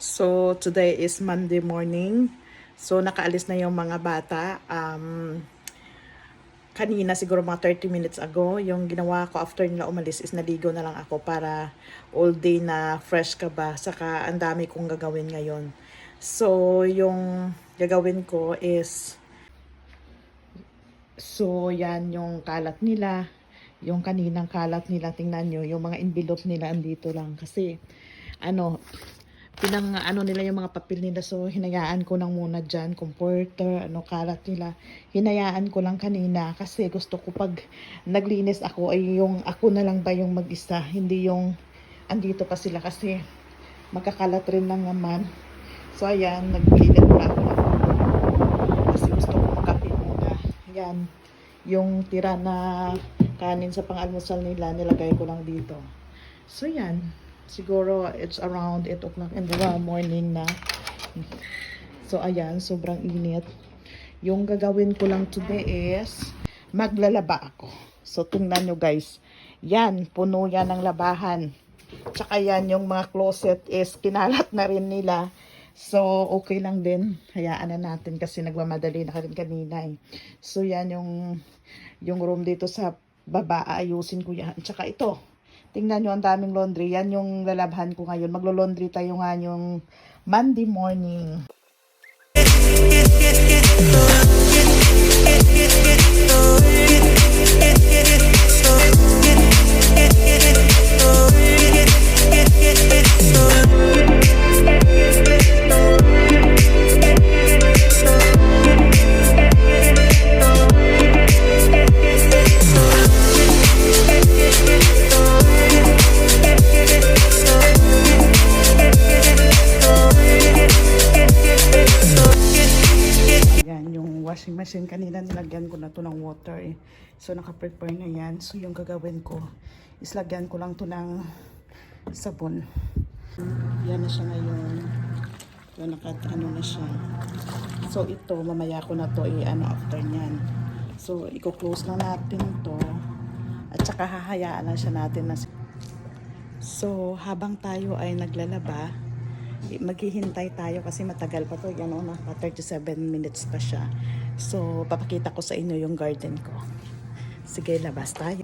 So, today is Monday morning. So, nakaalis na yung mga bata. Kanina, siguro mga 30 minutes ago, yung ginawa ko after nila umalis is naligo na lang ako para all day na fresh ka ba. Saka, ang dami kong gagawin ngayon. So, yung gagawin ko is, so, yan yung kalat nila. Yung kaninang kalat nila, tingnan nyo, yung mga envelope nila andito lang. Kasi, nila yung mga papel nila, so hinayaan ko lang muna dyan, comforter, kalat nila, hinayaan ko lang kanina kasi gusto ko pag naglinis ako ay yung ako na lang ba yung mag-isa, hindi yung andito pa sila kasi magkakalat rin lang naman. So ayan, naglinis pa ako lang kasi gusto ko makape muna. Ayan, yung tira na kanin sa pang-almusal nila, nilagay ko lang dito. So yan, siguro it's around 8 o'clock in the morning na. So ayan, sobrang init. Yung gagawin ko lang today is maglalaba ako. So tingnan nyo guys, yan, puno yan ng labahan. Tsaka yan, yung mga closet is kinalat na rin nila. So okay lang din, hayaan na natin kasi nagmamadali na rin kanina eh. So yan yung room dito sa baba, ayusin ko yan. Tsaka ito, tingnan nyo, ang daming laundry. Yan yung lalabhan ko ngayon. Maglo-laundry tayo nga yung Monday morning. Washing machine, kanina nilagyan ko na to ng water eh. So naka-prepare na yan. So yung gagawin ko is lagyan ko lang to ng sabon. Yan na siya ngayon. So na siya. So ito mamaya ko na to after nyan. So i-close lang natin to at saka hahayaan lang siya natin na. So habang tayo ay naglalaba, maghihintay tayo kasi matagal pa to. Yan, naka 37 minutes pa siya. So papakita ko sa inyo yung garden ko. Sige, labas tayo.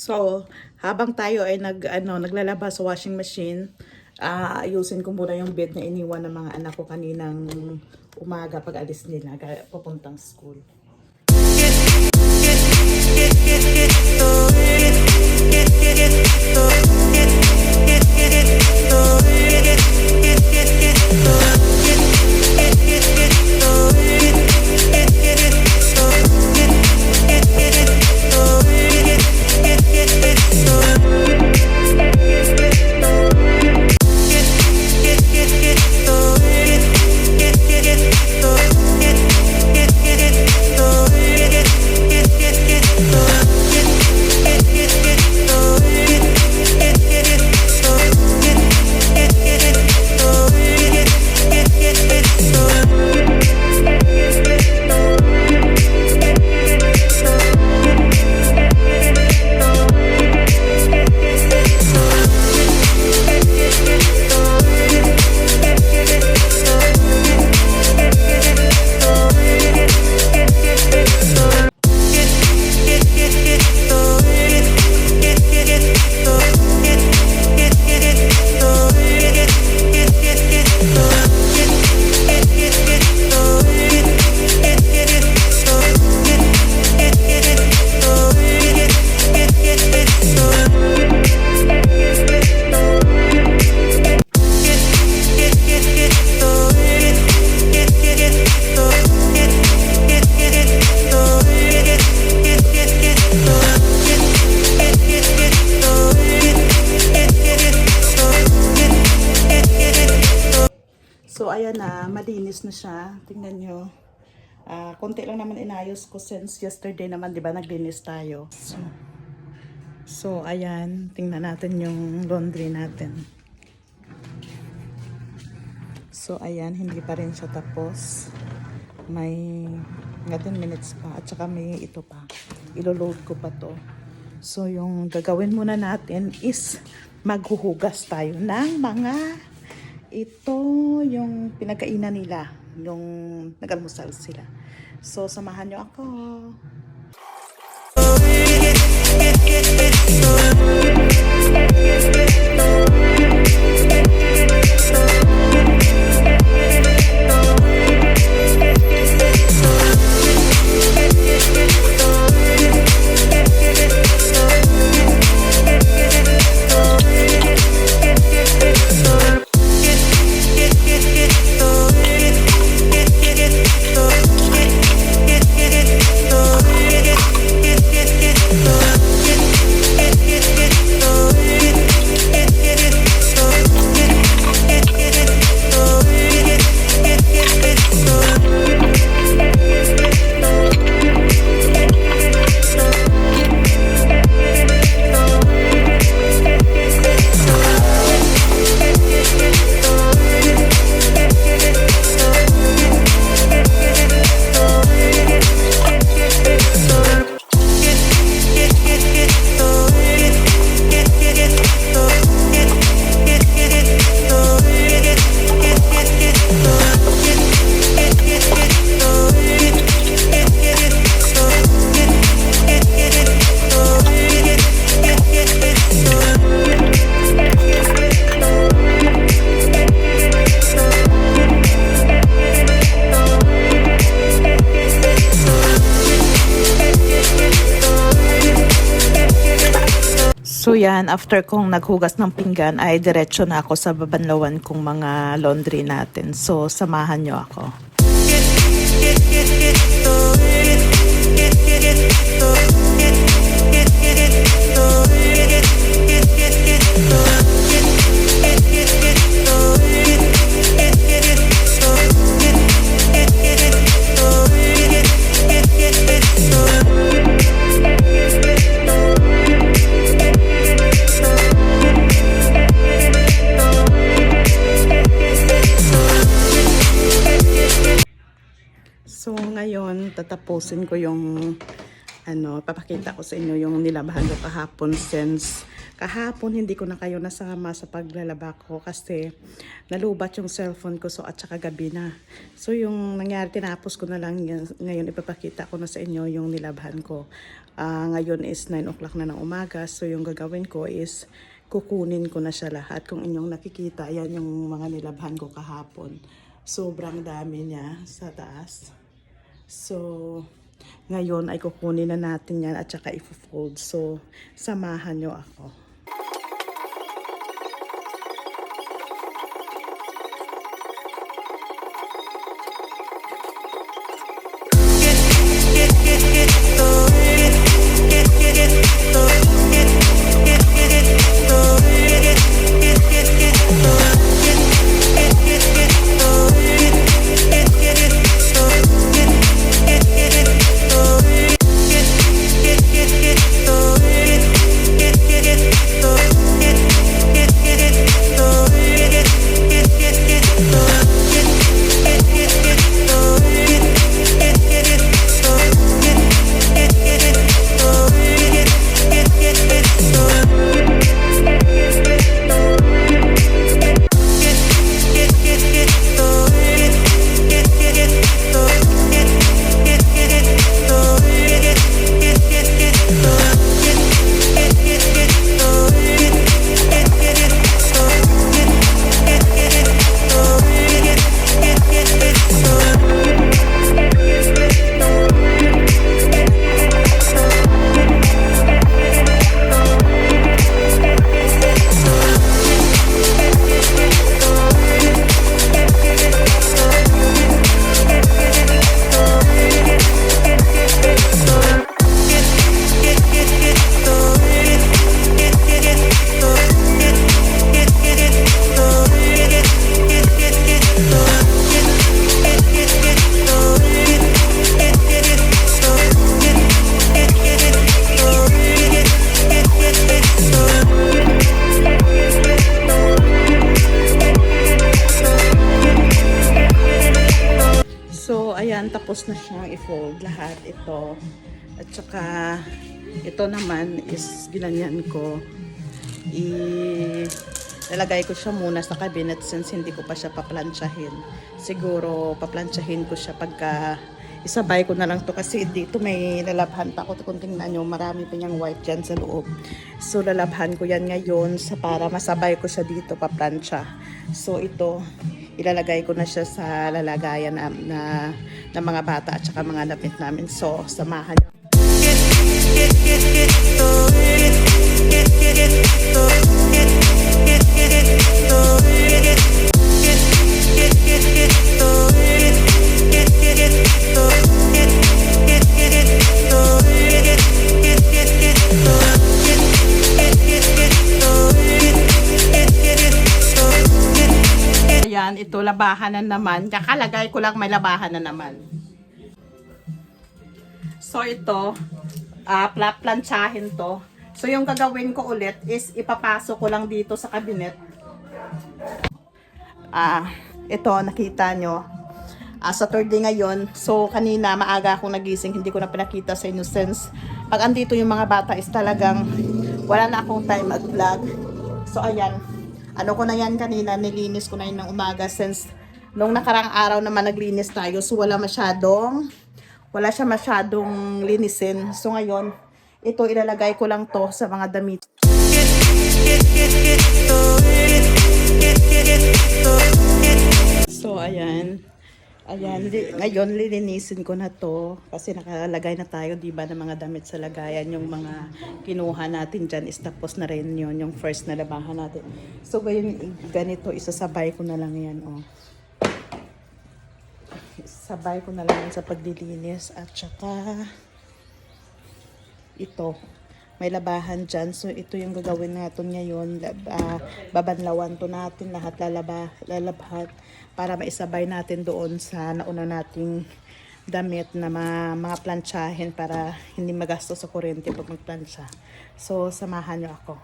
So, habang tayo ay naglalaba sa washing machine, ayusin ko muna yung bed na iniwan ng mga anak ko kaninang umaga pag alis nila papuntang school. ayan na, malinis na siya. Tingnan nyo. Konti lang naman inayos ko since yesterday naman, di ba, naglinis tayo. So, ayan. Tingnan natin yung laundry natin. So, ayan. Hindi pa rin siya tapos. May 10 minutes pa. At saka may ito pa. Ilo-load ko pa to. So, yung gagawin muna natin is maghuhugas tayo ng mga ito yung pinagkainan nila. Yung nag-almusal sila. So, samahan nyo ako. So yan, after kong naghugas ng pinggan ay diretso na ako sa babanlawan kong mga laundry natin. So samahan nyo ako. So ngayon, tatapusin ko yung papakita ko sa inyo yung nilabahan ko kahapon since kahapon hindi ko na kayo nasama sa paglalaba ko kasi nalubat yung cellphone ko so at saka gabi na. So yung nangyari, tinapos ko na lang yan. Ngayon ipapakita ko na sa inyo yung nilabahan ko. Ngayon is 9 o'clock na ng umaga so yung gagawin ko is kukunin ko na siya lahat. Kung inyong nakikita, yan yung mga nilabahan ko kahapon. Sobrang dami niya sa taas. So, ngayon ay kukunin na natin yan at saka i-fold. So, samahan nyo ako. tapos na siyang i-fold lahat ito. At saka ito naman is ginanyan ko. Lalagay ko siya muna sa cabinet since hindi ko pa siya paplansyahin. Siguro paplansyahin ko siya pagka isabay ko na lang to kasi dito may lalabhan pa ako. Kung tingnan nyo, marami pa niyang white dyan sa loob. So lalabhan ko yan ngayon para masabay ko siya dito paplansya. So ito, ilalagay ko na siya sa lalagayan na mga bata at saka mga damit namin. So samahan nyo. Ayan, ito labahan na naman. Kakalagay ko lang may labahan na naman. So ito, plantsahin to. So yung gagawin ko ulit is ipapasok ko lang dito sa cabinet. Ito nakita nyo. Saturday ngayon. So kanina maaga akong nagising, hindi ko na pinakita sa inyo since pag andito yung mga bata is talagang wala na akong time mag-vlog. So ayan, ano ko na yan kanina, nilinis ko na yun ng umaga since nung nakarang araw naman naglinis tayo. So wala siya masyadong linisin. So ngayon, ito ilalagay ko lang to sa mga damit. So ayan. Ngayon lilinisin ko na to kasi nakalagay na tayo, diba, ng mga damit sa lagayan. Yung mga kinuha natin dyan is tapos na rin yun, yung first na labahan natin. So ganito, isasabay ko na lang yan, oh. Sabay ko na lang sa paglilinis at saka ito may labahan dyan. So ito yung gagawin natin ngayon. Babanlawan to natin lahat, lalabhat para maisabay natin doon sa nauna nating damit na mga plantsahin para hindi magastos sa kuryente pag magplansya. So samahan nyo ako.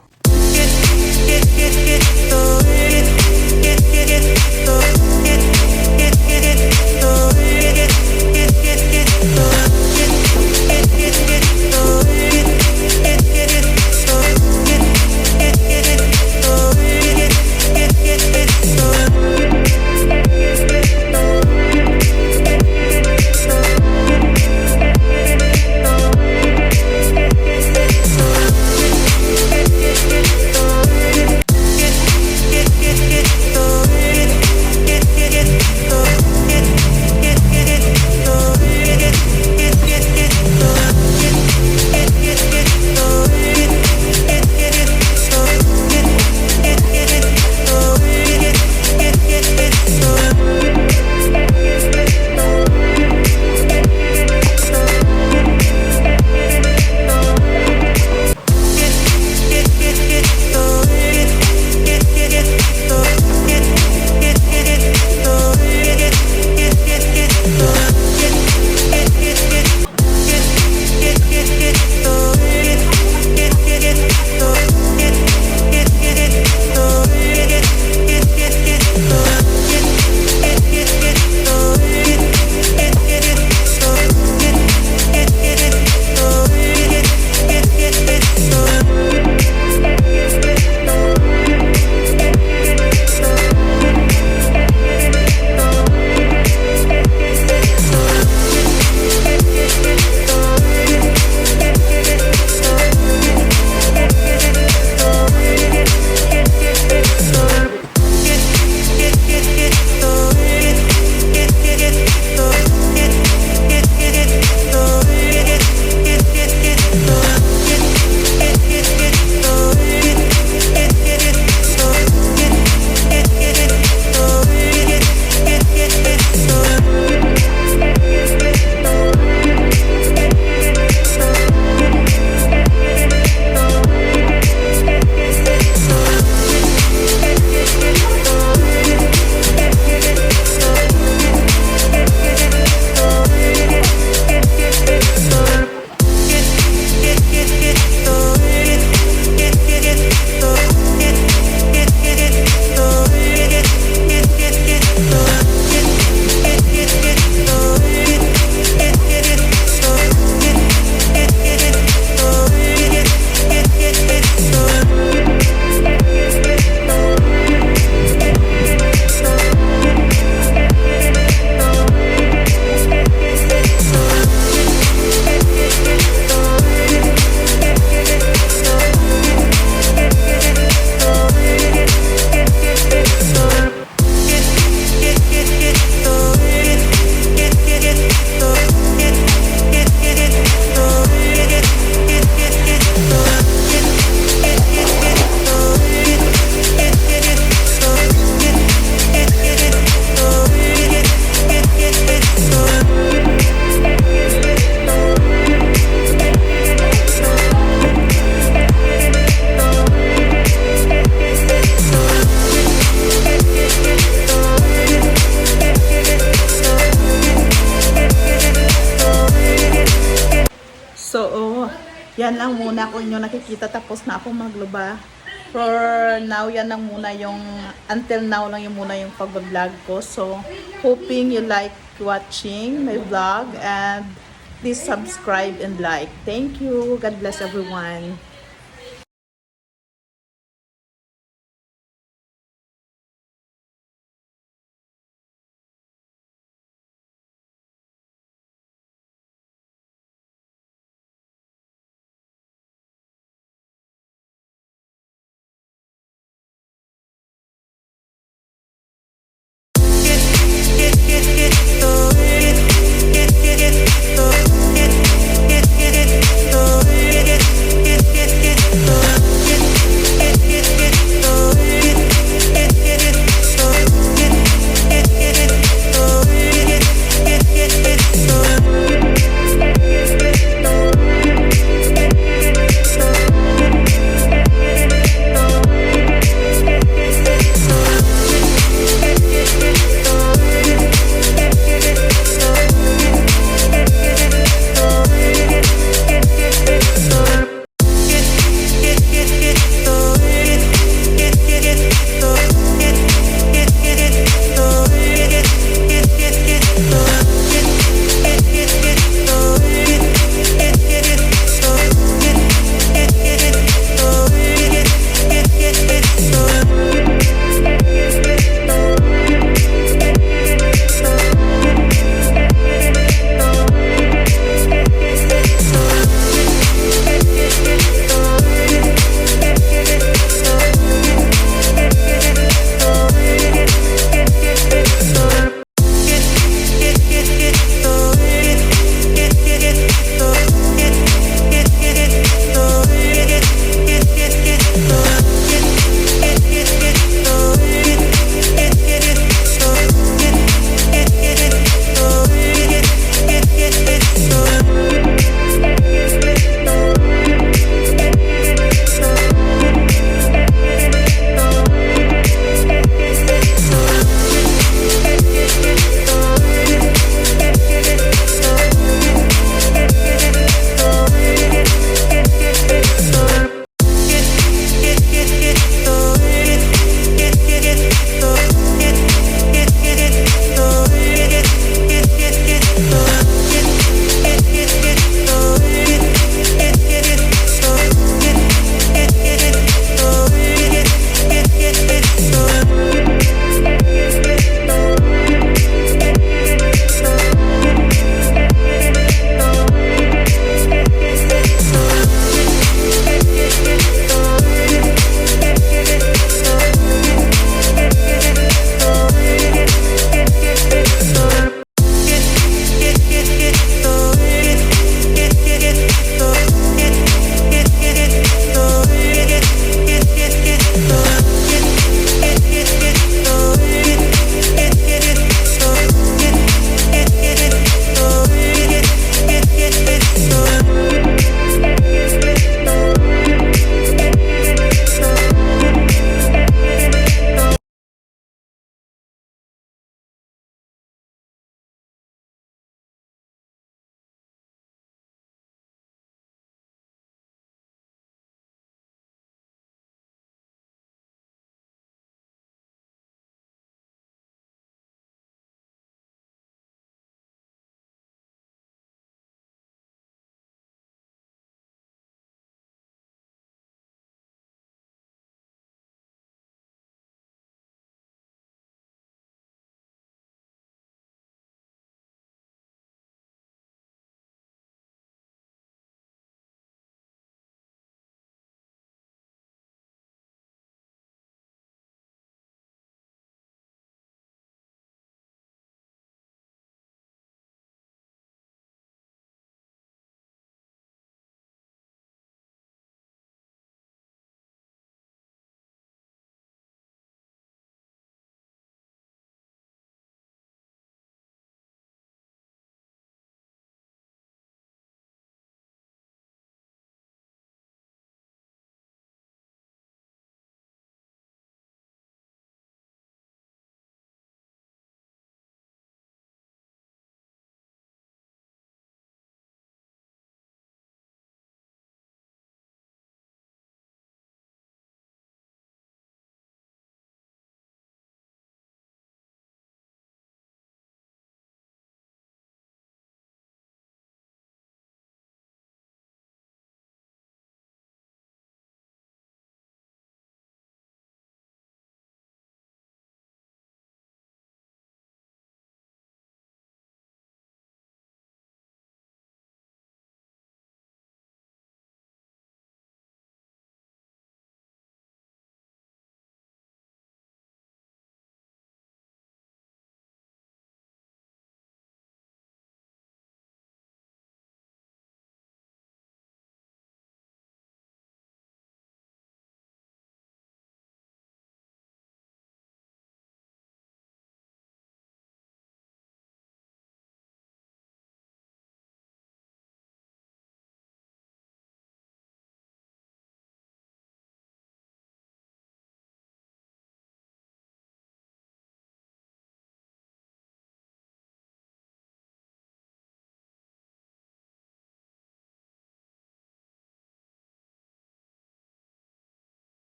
yan lang muna kung inyo nakikita. Tapos na ako magluba. For now, yan lang muna yung, until now lang yung muna yung pag-vlog ko. So, hoping you like watching my vlog and please subscribe and like. Thank you. God bless everyone. Get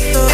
esto